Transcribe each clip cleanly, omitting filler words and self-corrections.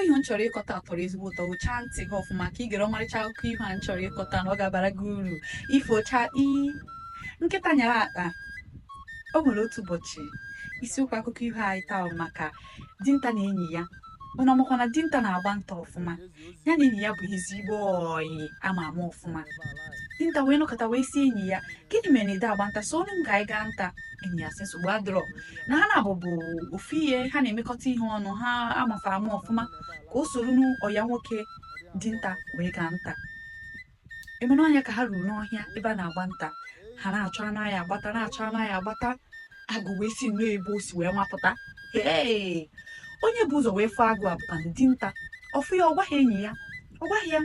ihe m chọrọ ịkọta tọrọ ezigbo ụtọ. Gụchaa ntị gị ọfụma ka ị gere ọmarịcha akụkọ ihu a m chọrọ ịkọta na ọ ga-abara gị uru. Ifocha nkịta nyara akpa. O nwere otu ụbọchị, isiokwu akụkọ ihu anyị taa bụ maka dinta na enyi ya. Unu amakwa na dinta na-agba nta ọfụma, ya na enyi ya bụ ezigbo ọyị ama ama ọfụma. Dinta wee nọkọta wee si enyi ya, gịnị mere na ide agba nta? So onye m ga anyị gaa nta. Enyi ya sị nsogbu adịrọ, na ha na-abụbụ ofu ihe, ha na-emekọta ihe ọnụ, ha amafa ama ọfụma, ka o soro n'ọya nwoke dinta wee gaa nta. Emena anya ka ha ruru n'ọhịa ebe a na-agba nta, ha na-achọ anụ ya agbata, na-achọ anụ ya agbata. Agụ wee si nnọọ ebe o si wee mapụta. Hee, onye bụ ụzọ wee fụọ agụ abụta na dinta. Ọfụ ya, ọ gwaghị enyi ya, ọ gwaghị ya.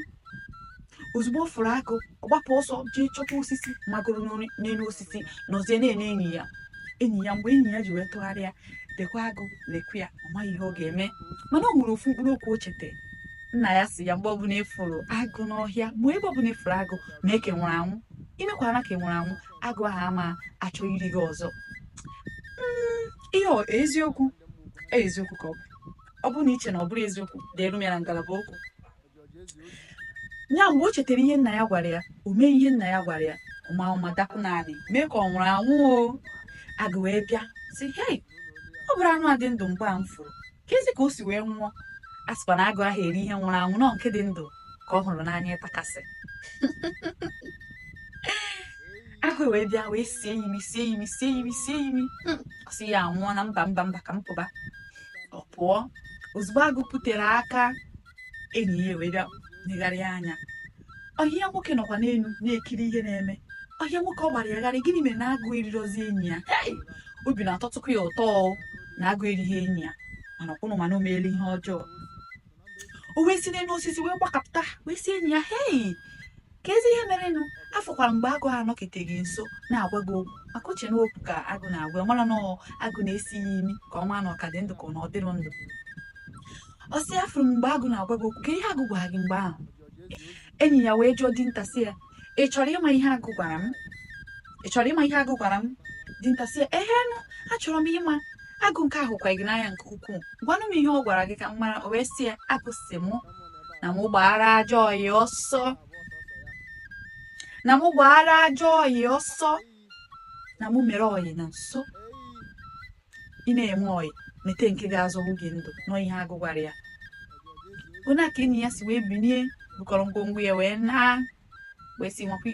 Ozugbo ọ fụrụ agụ, ọ gbapụ ọsọ jee chọta osisi, magoro n'elu osisi, nọzie na-ene enyi ya. Enyi ya, mgbe enyi ya ji wee tụgharịa, dekwa agụ lekwa ya, ọ maghị ihe ọ ga-eme. Mana ọ nwere ofu mkpụrụ okwu o chete. Nna ya si ya, mgbe ọbụla efuru agụ n'ọhịa, ma ebe ọbụla efuru agụ ma eke nwụrụ anwụ, imekwana ka e nwụrụ anwụ, agụ ahụ ama achọ iri gị ọzọ. Ihe eziokwu ka ọ bụ na iche na ọ bụrụ eziokwu, deelu m ya na ngalaba okwu. Nya mgbe o chetara ihe nna ya gwara ya, o mee ihe nna ya gwara ya, ụma dapụ naanị mee ka ọ nwụrụ anwụ o. Agụ wee bịa sị, hei, ọ bụrụ anụ a dị ndụ mgbe a m furu, ka ezi ka o si wee nwụọ. A sịkwa na agụ ahụ eri ihe nwụrụ anwụ, nọ nke dị ndụ ka ọ hụrụ n'anya ịtakasị. Agụ wee bịa wee sie imi. Ọ sị ya anwụọ na mba ka m pụba. Ọ pụọ. Ozugbo agụ putere aka, enyi ya wee bịa negharịa anya. Ọhịa nwoke nọkwa n'elu na-ekiri ihe na-eme. Ọhịa nwoke ọ gbara ya gharị, gịnị mere na agụ erirozi enyi ya? Obi na-atọtụkwa ya ụtọ na agụ erighị enyi ya, mana ọkwụnụ mana o meela ihe ọjọọ. O wee si n'elu osisi wee gbakapụta wee si enyi ya, hei, ka ezi ihe merenụ? Afọkwara mgbe agụ ha nọketeghị nso na-agwa gị okwu, maka uche na okwu ka agụ na-agwa, mara na agụ na-esi ya imi ka ọ maa na ọ ka dị ndụ ka ọ na ọ dịrọ ndụ. Ọ sị, afụrụ m mgbe agụ na-agwa gị okwu, ka ihe agụ gwara gị mgbe ahụ? Enyi ya wee jụọ dinta sị ya, ị chọrọ ịma ihe agụ gwara m? Dinta sị ya, ehenụ, achọrọ m ịma. Agụ nke ahụ kwa gị n'anya nke ukwuu, gwanụ m ihe ọ gwara gị ka m mara. O wee sị ya, agụ sị mụ na mụ gbara ajọ ọyị ọsọ, na mụ mere ọyị na nso. Ị na-eme ọyị mete nke ga-azọgbu gị ndụ, nọ ihe agụ gwara ya. Onye ka enyi ya si wee binie, bukọrọ ngwongwo ya wee naa, wee si nwakwa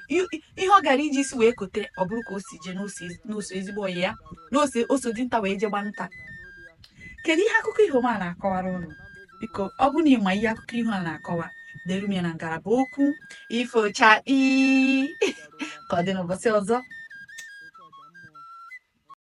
ihe ọ gara iji si wee kote. Ọ bụrụ ka o si jee n'oso ezigbo ọyị ya, oso dinta wee jee gba nta. Kedu ihe akụkọ ihu a na-akọwara unu? Biko, ọ bụ na ịma ihe akụkọ ihu a na-akọwa, deelu m ya na ngalaba okwu Ifocha ka ọ dị n'ụbọchị ọzọ.